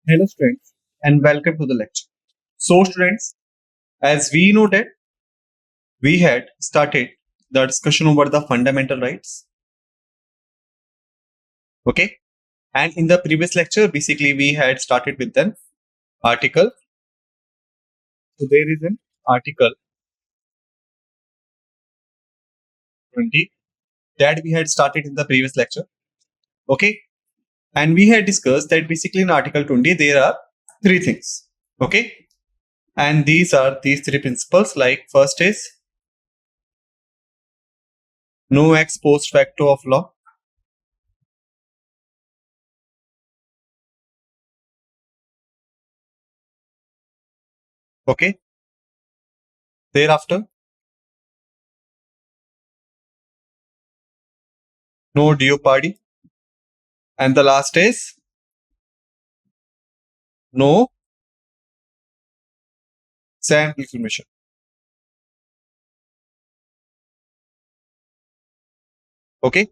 Hello students and welcome to the lecture. So students, as we know that we had started the discussion over the fundamental rights. Okay. And in the previous lecture, basically we had started with an article. So there is an article 20 that we had started in the previous lecture. Okay. And we had discussed that basically in article 20, there are three things. Okay. And these are these three principles. Like first is no ex post facto of law. Okay. Thereafter, no jeopardy. And the last is no self-information. Okay.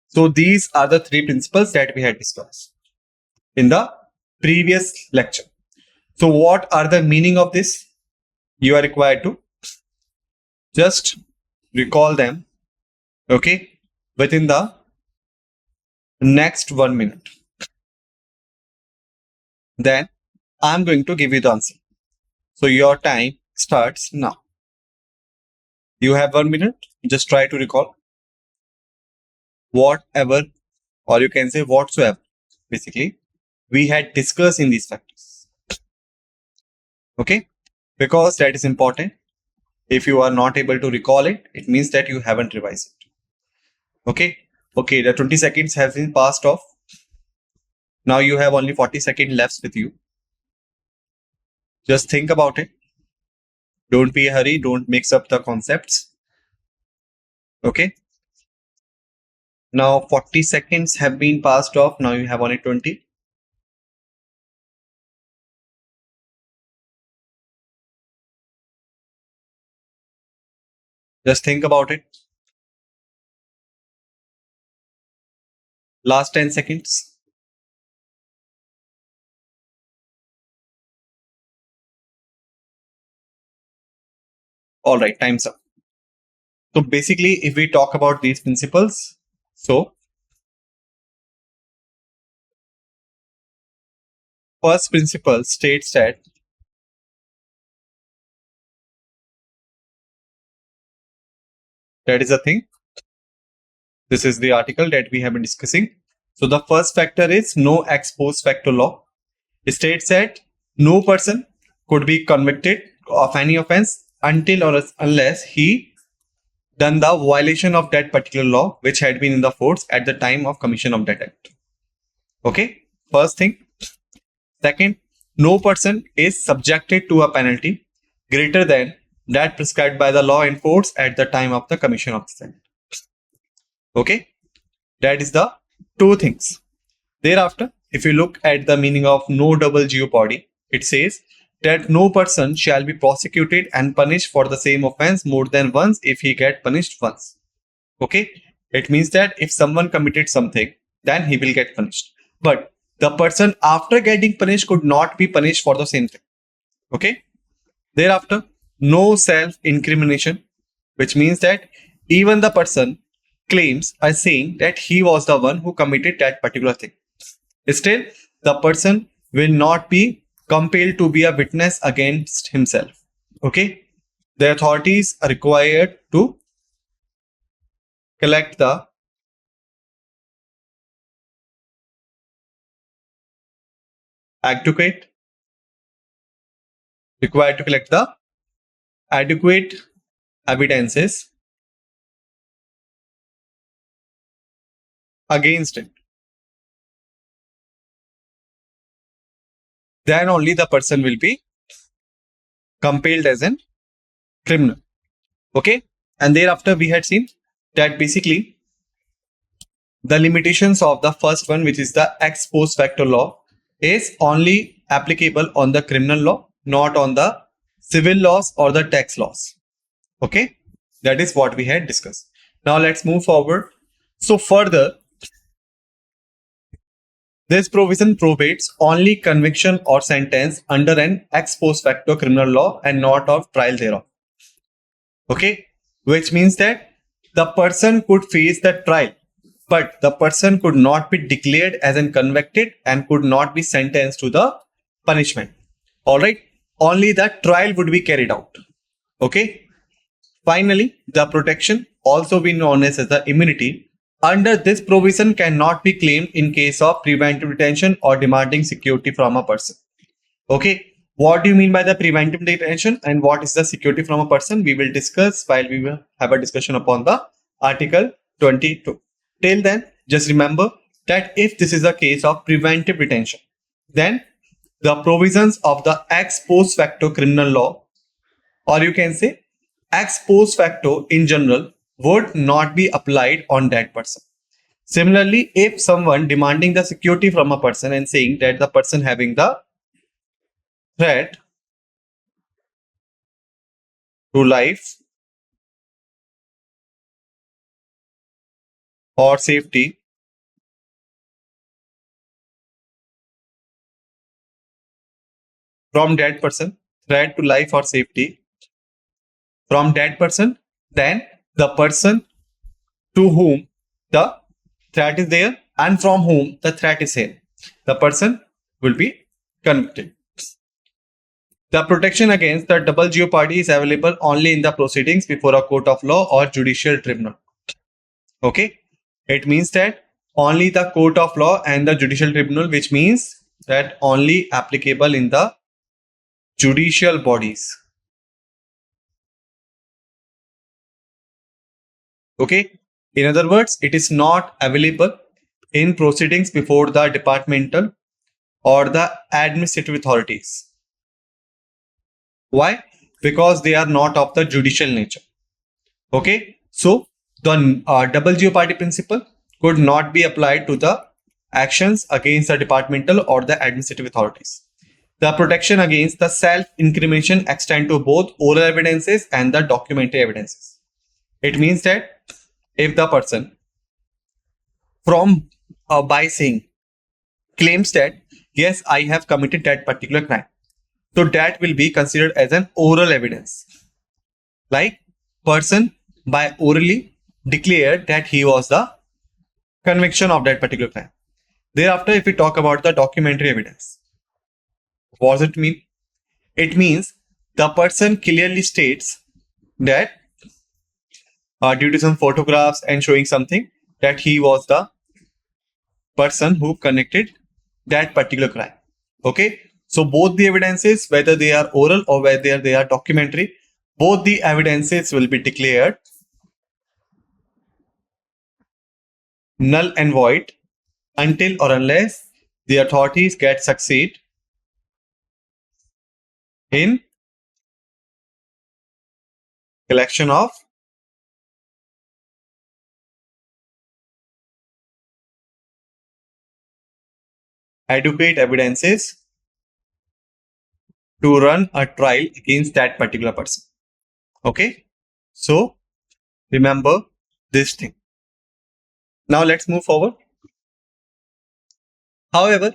So these are the three principles that we had discussed in the previous lecture. So what are the meaning of this? You are required to just recall them. Okay. Within the next 1 minute. Then I'm going to give you the answer. So your time starts now. You have 1 minute. Just try to recall whatever, or you can say whatsoever, basically, we had discussed in these factors. Okay. Because that is important. If you are not able to recall it, it means that you haven't revised it. Okay. Okay. The 20 seconds have been passed off. Now you have only 40 seconds left with you. Just think about it. Don't be in a hurry. Don't mix up the concepts. Okay. Now 40 seconds have been passed off. Now you have only 20. Just think about it. Last 10 seconds. All right, time's up. So basically, if we talk about these principles, so first principle states that is a thing. This is the article that we have been discussing. So the first factor is no ex post facto law. It states that no person could be convicted of any offense until or unless he done the violation of that particular law which had been in the force at the time of commission of that act. Okay, first thing. Second, no person is subjected to a penalty greater than that prescribed by the law in force at the time of the commission of the act. Okay, that is the two things. Thereafter, if you look at the meaning of no double jeopardy, it says that no person shall be prosecuted and punished for the same offense more than once if he get punished once. Okay, it means that if someone committed something, then he will get punished. But the person after getting punished could not be punished for the same thing. Okay. Thereafter, no self-incrimination, which means that even the person claims as saying that he was the one who committed that particular thing. Still, the person will not be compelled to be a witness against himself. Okay. The authorities are required to collect the adequate evidences against it. Then only the person will be compelled as an criminal. Okay. And thereafter we had seen that basically the limitations of the first one, which is the ex post facto law, is only applicable on the criminal law, not on the civil laws or the tax laws. Okay. That is what we had discussed. Now let's move forward. So further, This provision prohibits only conviction or sentence under an ex post facto criminal law and not of trial thereof. Okay, which means that the person could face the trial, but the person could not be declared as an convicted and could not be sentenced to the punishment. All right, only the trial would be carried out. Okay. Finally, the protection, also been known as the immunity, under this provision cannot be claimed in case of preventive detention or demanding security from a person. Okay, what do you mean by the preventive detention and what is the security from a person? We will discuss while we will have a discussion upon the Article 22. Till then, just remember that if this is a case of preventive detention, then the provisions of the ex post facto criminal law, or you can say ex post facto in general, would not be applied on that person. Similarly, if someone demanding the security from a person and saying that the person having the threat to life or safety from that person, threat to life or safety from that person, then the person to whom the threat is there and from whom the threat is here, the person will be convicted. The protection against the double jeopardy is available only in the proceedings before a court of law or judicial tribunal. Okay, it means that only the court of law and the judicial tribunal, which means that only applicable in the judicial bodies. Okay, in other words, it is not available in proceedings before the departmental or the administrative authorities. Why? Because they are not of the judicial nature. Okay, so the double jeopardy principle could not be applied to the actions against the departmental or the administrative authorities. The protection against the self-incrimination extend to both oral evidences and the documentary evidences. It means that if the person from by saying claims that yes, I have committed that particular crime, so that will be considered as an oral evidence. Like person by orally declared that he was the conviction of that particular crime. Thereafter, if we talk about the documentary evidence, what does it mean? It means the person clearly states that due to some photographs and showing something that he was the person who connected that particular crime. Okay, so both the evidences, whether they are oral or whether they are documentary, both the evidences will be declared null and void until or unless the authorities get succeed in collection of adequate evidences to run a trial against that particular person. Okay, so remember this thing. Now let's move forward. However,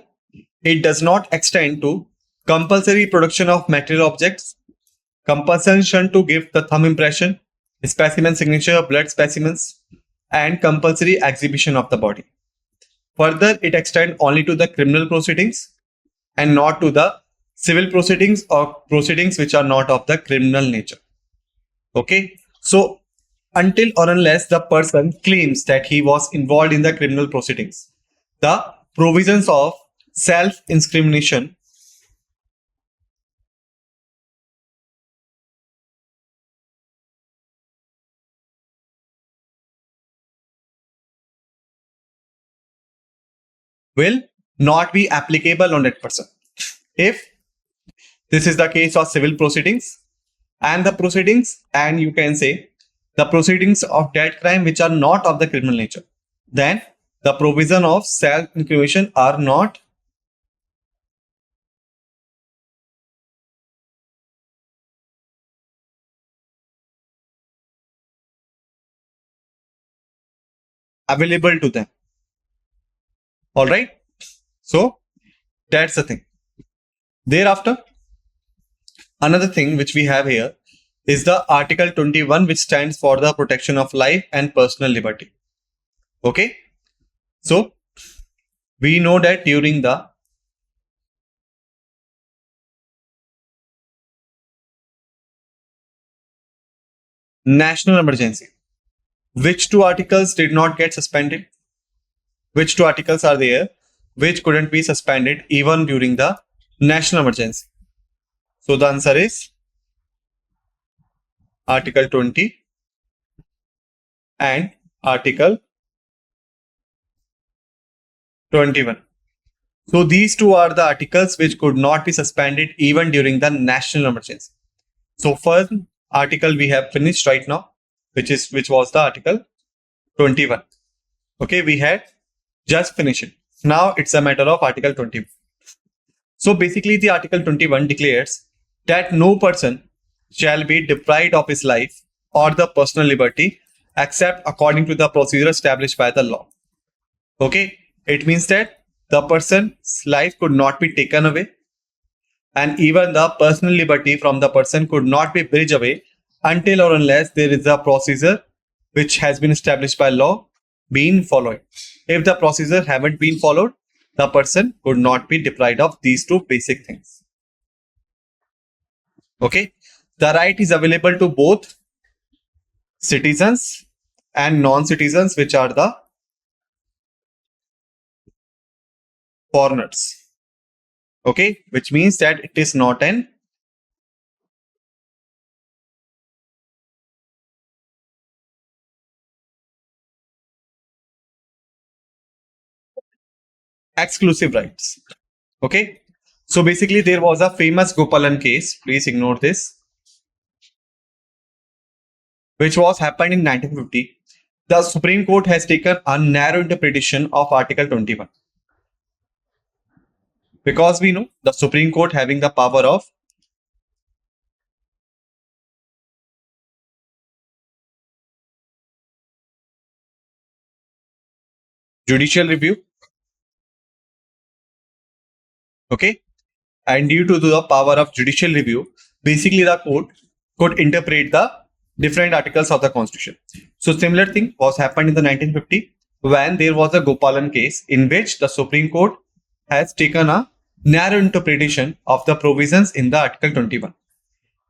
it does not extend to compulsory production of material objects, compulsion to give the thumb impression, specimen signature, blood specimens, and compulsory exhibition of the body. Further, it extends only to the criminal proceedings and not to the civil proceedings or proceedings which are not of the criminal nature. Okay, so until or unless the person claims that he was involved in the criminal proceedings, the provisions of self-incrimination will not be applicable on that person. If this is the case of civil proceedings and the proceedings, and you can say the proceedings of that crime which are not of the criminal nature, then the provision of self-incrimination are not available to them. All right. So that's the thing. Thereafter, another thing which we have here is the Article 21, which stands for the protection of life and personal liberty. Okay. So we know that during the national emergency, which two articles did not get suspended? Which two articles are there which couldn't be suspended even during the national emergency? So the answer is Article 20 and Article 21. So these two are the articles which could not be suspended even during the national emergency. So first article we have finished right now, which was the Article 21. Okay, we had just finished it. Now it's a matter of Article 21. So basically the Article 21 declares that no person shall be deprived of his life or the personal liberty except according to the procedure established by the law. Okay, it means that the person's life could not be taken away, and even the personal liberty from the person could not be bridged away until or unless there is a procedure which has been established by law being followed. If the procedure haven't been followed, the person could not be deprived of these two basic things. Okay, the right is available to both citizens and non-citizens, which are the foreigners. Okay, which means that it is not an exclusive rights. Okay, so basically there was a famous Gopalan case, please ignore this, which was happened in 1950. The Supreme Court has taken a narrow interpretation of Article 21. Because we know the Supreme Court having the power of judicial review. Okay, and due to the power of judicial review, basically the court could interpret the different articles of the Constitution. So similar thing was happened in the 1950 when there was a Gopalan case in which the Supreme Court has taken a narrow interpretation of the provisions in the Article 21.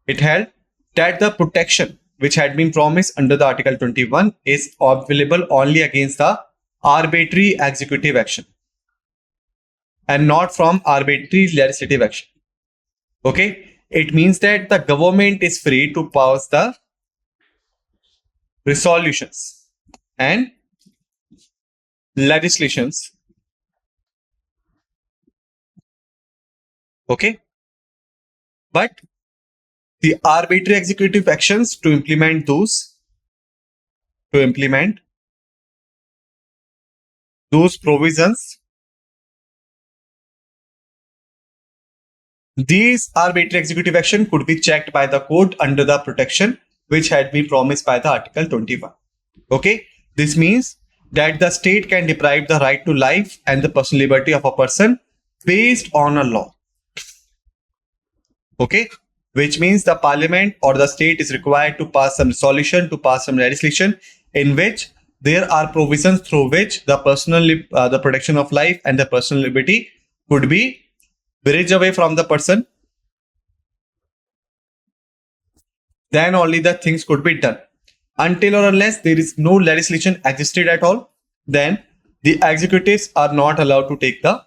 It held that the protection which had been promised under the Article 21 is available only against the arbitrary executive action and not from arbitrary legislative action. Okay, it means that the government is free to pass the resolutions and legislations. Okay, but the arbitrary executive actions to implement those provisions, these arbitrary executive action could be checked by the court under the protection which had been promised by the Article 21. Okay, this means that the state can deprive the right to life and the personal liberty of a person based on a law. Okay, which means the parliament or the state is required to pass some resolution, to pass some legislation in which there are provisions through which the the protection of life and the personal liberty could be bridged away from the person. Then only the things could be done. Until or unless there is no legislation existed at all, then the executives are not allowed to take the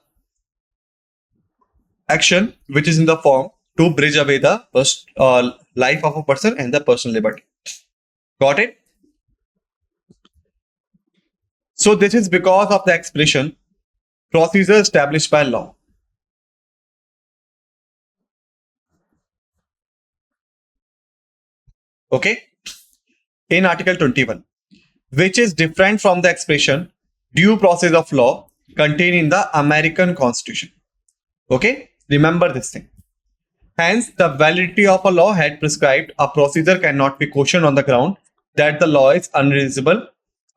action which is in the form to bridge away the life of a person and the personal liberty. Got it? So this is because of the expression procedure established by law. Okay, in Article 21, which is different from the expression due process of law contained in the American Constitution. Okay, remember this thing. Hence, the validity of a law had prescribed a procedure cannot be questioned on the ground that the law is unreasonable,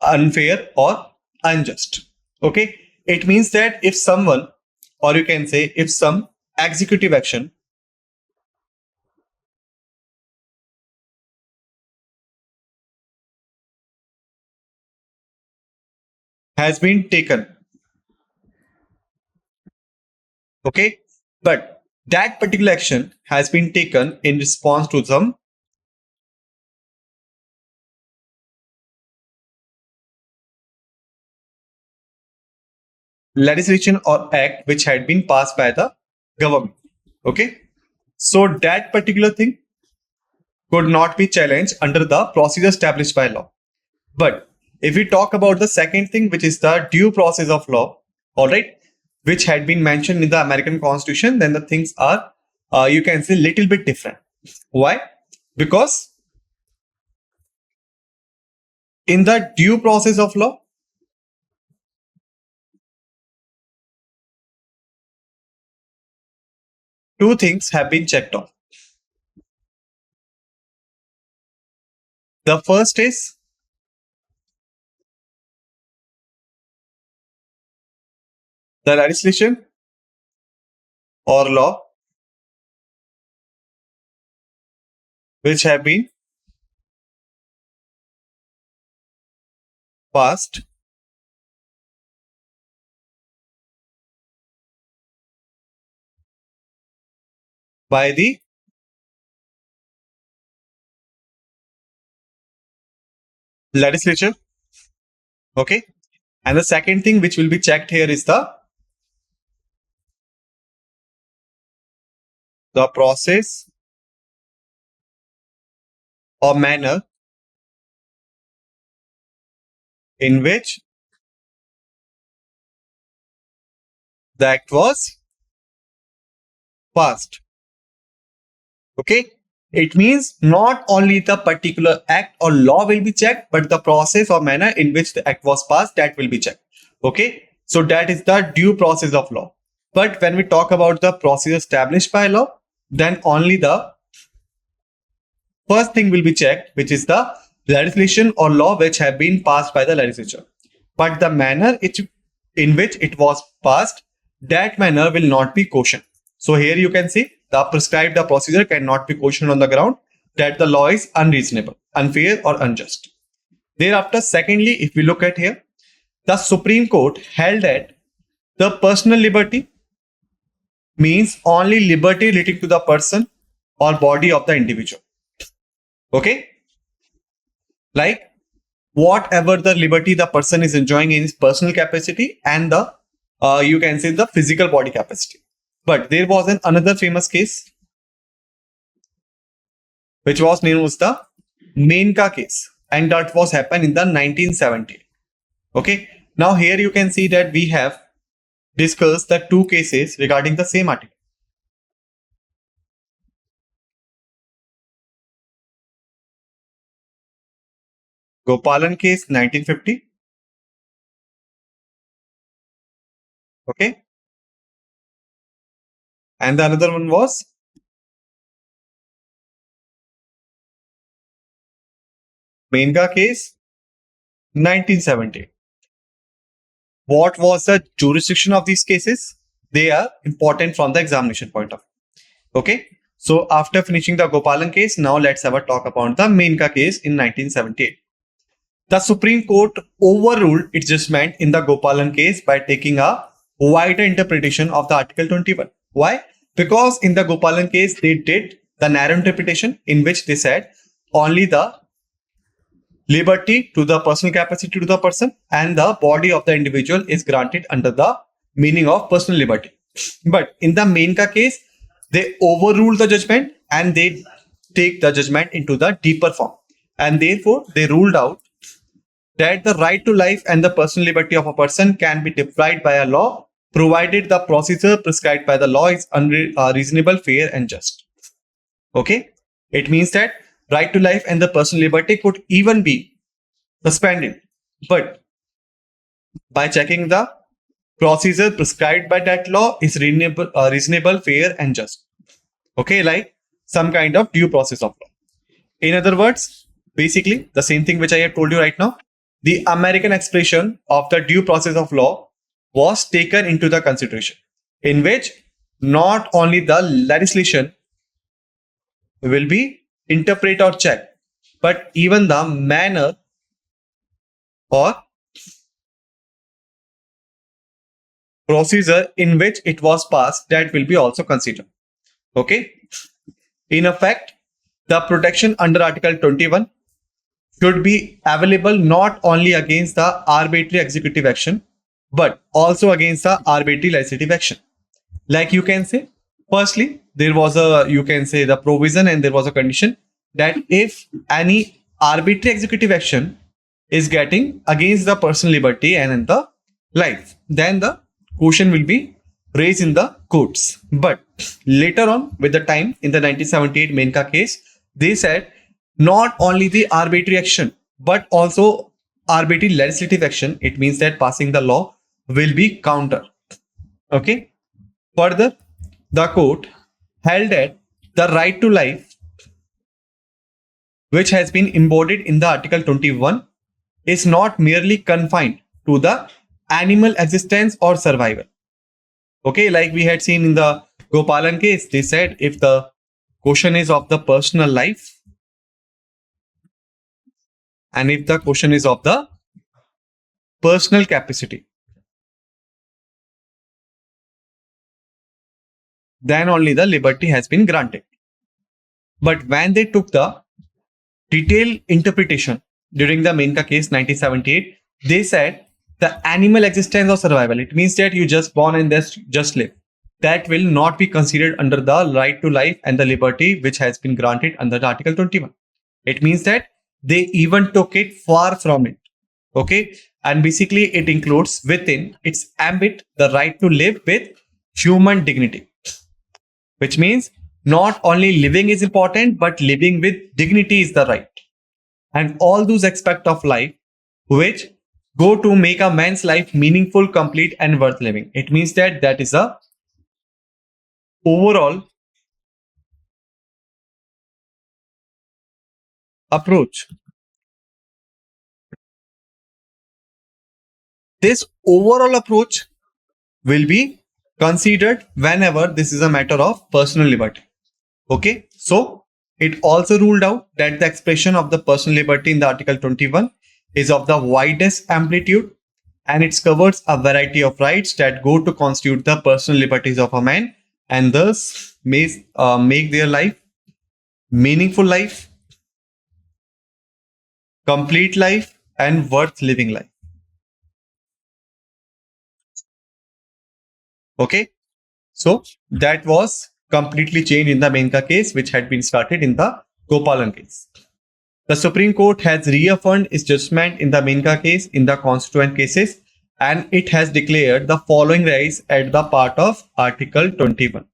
unfair, or unjust. Okay, it means that if someone or you can say if some executive action has been taken, okay, but that particular action has been taken in response to some legislation or act which had been passed by the government, okay. So that particular thing could not be challenged under the procedure established by law. But if we talk about the second thing, which is the due process of law, all right, which had been mentioned in the American Constitution, then the things are, you can say, little bit different. Why? Because in the due process of law, two things have been checked off. The first is the legislation or law which have been passed by the legislature, okay. And the second thing which will be checked here is the process or manner in which the act was passed, okay. It means not only the particular act or law will be checked, but the process or manner in which the act was passed, that will be checked, okay. So that is the due process of law. But when we talk about the procedure established by law, then only the first thing will be checked, which is the legislation or law which have been passed by the legislature. But the manner in which it was passed, that manner will not be questioned. So here you can see the prescribed procedure cannot be questioned on the ground that the law is unreasonable, unfair, or unjust. Thereafter, secondly, if we look at here, the Supreme Court held that the personal liberty means only liberty relating to the person or body of the individual, okay. Like whatever the liberty the person is enjoying in his personal capacity and the you can say the physical body capacity. But there was another famous case which was known as the Menka case, and that was happened in the 1970. Okay, now here you can see that we have discussed the two cases regarding the same article. Gopalan case 1950. Okay, and the another one was Menka case 1970. What was the jurisdiction of these cases? They are important from the examination point of view. Okay, so after finishing the Gopalan case, now let's have a talk about the Menka case in 1978. The Supreme Court overruled its judgment in the Gopalan case by taking a wider interpretation of the Article 21. Why? Because in the Gopalan case, they did the narrow interpretation in which they said only the liberty to the personal capacity to the person and the body of the individual is granted under the meaning of personal liberty. But in the Menka case, they overruled the judgment and they take the judgment into the deeper form. And therefore, they ruled out that the right to life and the personal liberty of a person can be deprived by a law, provided the procedure prescribed by the law is reasonable, fair, and just. Okay? It means that right to life and the personal liberty could even be suspended, but by checking the procedure prescribed by that law is reasonable, fair, and just. Okay, like some kind of due process of law. In other words, basically the same thing which I have told you right now. The American expression of the due process of law was taken into the consideration in which not only the legislation will be interpreted or checked, but even the manner or procedure in which it was passed, that will be also considered. Okay. In effect, the protection under Article 21 should be available not only against the arbitrary executive action, but also against the arbitrary legislative action. Like you can say, firstly, there was the provision and there was a condition that if any arbitrary executive action is getting against the personal liberty and in the life, then the question will be raised in the courts. But later on, with the time, in the 1978 Menka case, they said not only the arbitrary action, but also arbitrary legislative action. It means that passing the law will be counter. Okay. Further, the court held that the right to life, which has been embodied in the Article 21, is not merely confined to the animal existence or survival. Okay, like we had seen in the Gopalan case, they said if the question is of the personal life and if the question is of the personal capacity, then only the liberty has been granted. But when they took the detailed interpretation during the Menka case 1978, they said the animal existence or survival, it means that you just born and just live, that will not be considered under the right to life and the liberty which has been granted under the Article 21. It means that they even took it far from it. Okay, and basically it includes within its ambit the right to live with human dignity, which means not only living is important, but living with dignity is the right. And all those aspects of life which go to make a man's life meaningful, complete, and worth living. It means that that is a overall approach. This overall approach will be considered whenever this is a matter of personal liberty. Okay, so it also ruled out that the expression of the personal liberty in the Article 21 is of the widest amplitude and it covers a variety of rights that go to constitute the personal liberties of a man and thus make their life meaningful life, complete life, and worth living life. Okay, so that was completely changed in the Menka case, which had been started in the Gopalan case. The Supreme Court has reaffirmed its judgment in the Menka case in the constituent cases, and it has declared the following rights at the part of Article 21.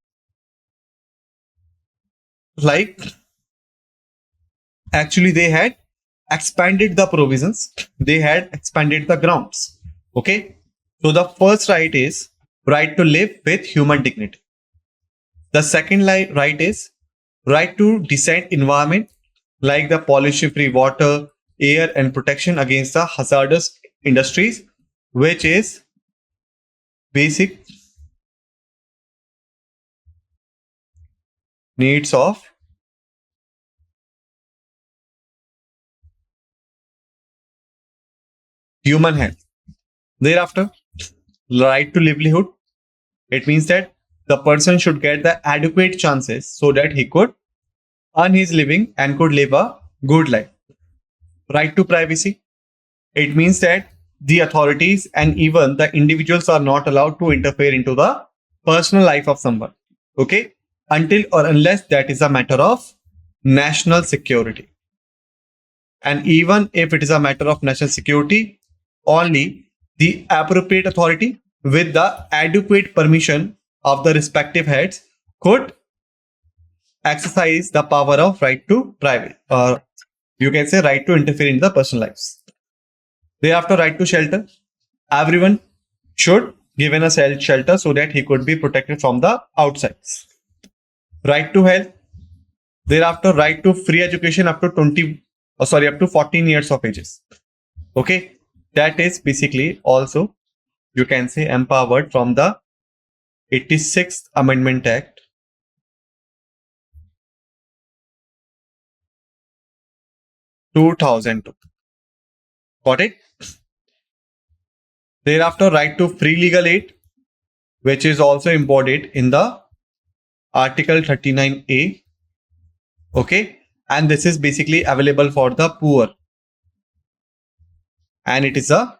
Like, actually, they had expanded the provisions, they had expanded the grounds. Okay, so the first right is right to live with human dignity. The second right is right to decent environment, like the pollution-free water, air, and protection against the hazardous industries, which is basic needs of human health. Thereafter, right to livelihood. It means that the person should get the adequate chances so that he could earn his living and could live a good life. Right to privacy. It means that the authorities and even the individuals are not allowed to interfere into the personal life of someone. Okay, until or unless that is a matter of national security. And even if it is a matter of national security, only the appropriate authority with the adequate permission of the respective heads could exercise the power of right to private, or you can say right to interfere in the personal lives. Thereafter, right to shelter. Everyone should given a shelter so that he could be protected from the outsides. Right to health. Thereafter, right to free education up to 14 years of ages. Okay, that is basically also, you can say, empowered from the 86th Amendment Act, (2002). Got it? Thereafter, right to free legal aid, which is also embodied in the Article 39A. Okay, and this is basically available for the poor, and it is a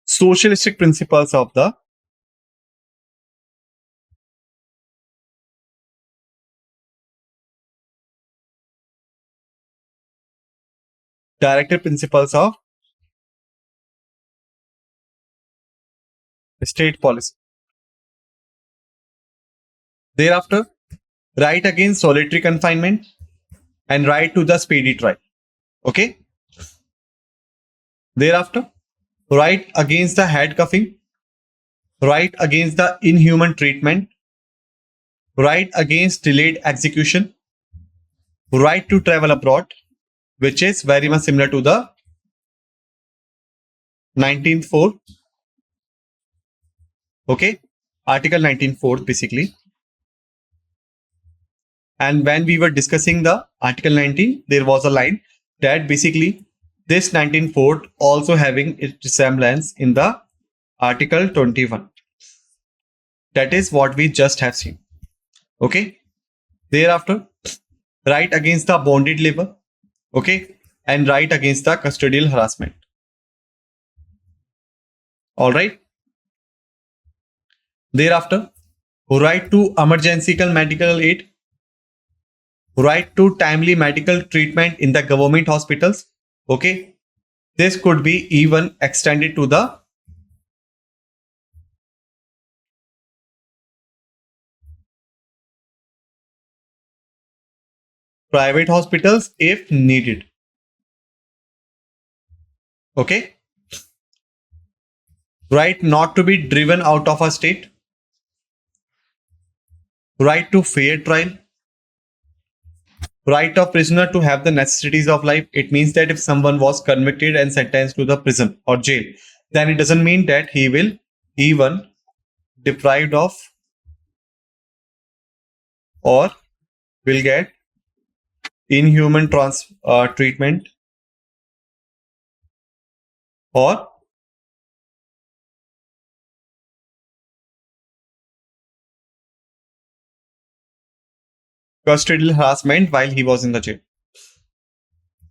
socialistic principles of the directive principles of state policy. Thereafter, right against solitary confinement and right to the speedy trial. Okay. Thereafter, right against the handcuffing, right against the inhuman treatment, right against delayed execution, right to travel abroad, which is very much similar to the 19th 4th. Okay, Article 19th 4th basically. And when we were discussing the Article 19, there was a line that basically this 19th 4th also having its resemblance in the Article 21. That is what we just have seen. Okay. Thereafter, right against the bonded labor. Okay. And right against the custodial harassment. All right. Thereafter, right to emergency medical aid, right to timely medical treatment in the government hospitals. Okay. This could be even extended to the private hospitals if needed. Okay. Right not to be driven out of a state. Right to fair trial. Right of prisoner to have the necessities of life. It means that if someone was convicted and sentenced to the prison or jail, then it doesn't mean that he will even deprived of or will get inhuman treatment or custodial harassment while he was in the jail.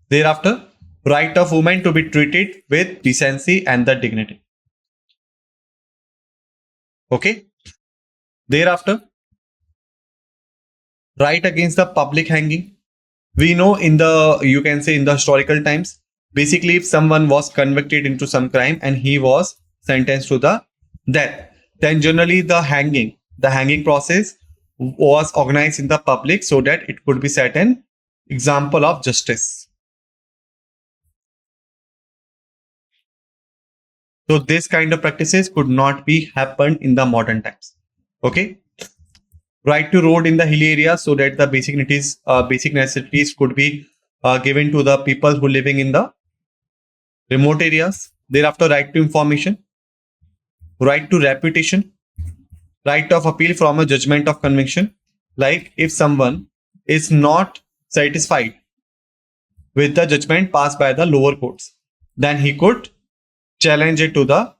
Thereafter, right of women to be treated with decency and the dignity. Okay. Thereafter, right against the public hanging. We know in the, you can say in the historical times, basically if someone was convicted into some crime and he was sentenced to the death, then generally the hanging process was organized in the public so that it could be set an example of justice. So this kind of practices could not be happened in the modern times. Okay. Right to road in the hilly areas so that the basic necessities could be given to the people who living in the remote areas. Thereafter, right to information, right to reputation, right of appeal from a judgment of conviction. Like if someone is not satisfied with the judgment passed by the lower courts, then he could challenge it to the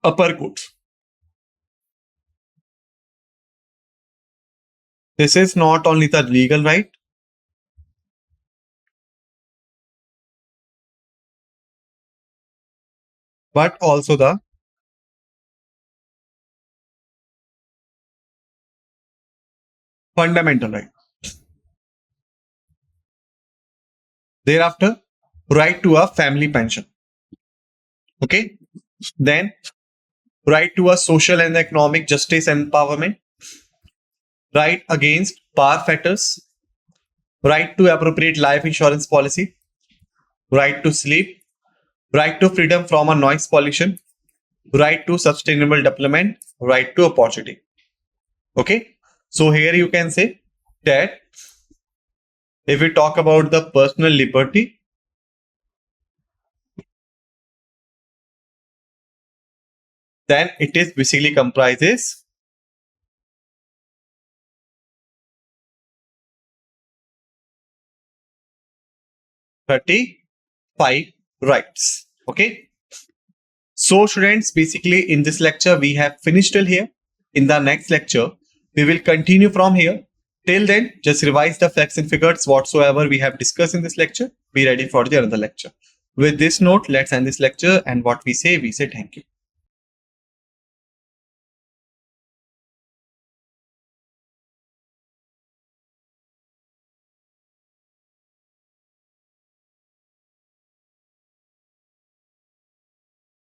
upper courts. This is not only the legal right, but also the fundamental right. Thereafter, right to a family pension. Okay. Then, right to a social and economic justice and empowerment. Right against power factors. Right to appropriate life insurance policy. Right to sleep. Right to freedom from a noise pollution. Right to sustainable development. Right to opportunity. Okay. So here you can say that if we talk about the personal liberty, then it is basically comprises 35 rights. Okay. So students, basically in this lecture, we have finished till here. In the next lecture, we will continue from here. Till then, just revise the facts and figures whatsoever we have discussed in this lecture. Be ready for the another lecture. With this note, let's end this lecture, and what we say thank you.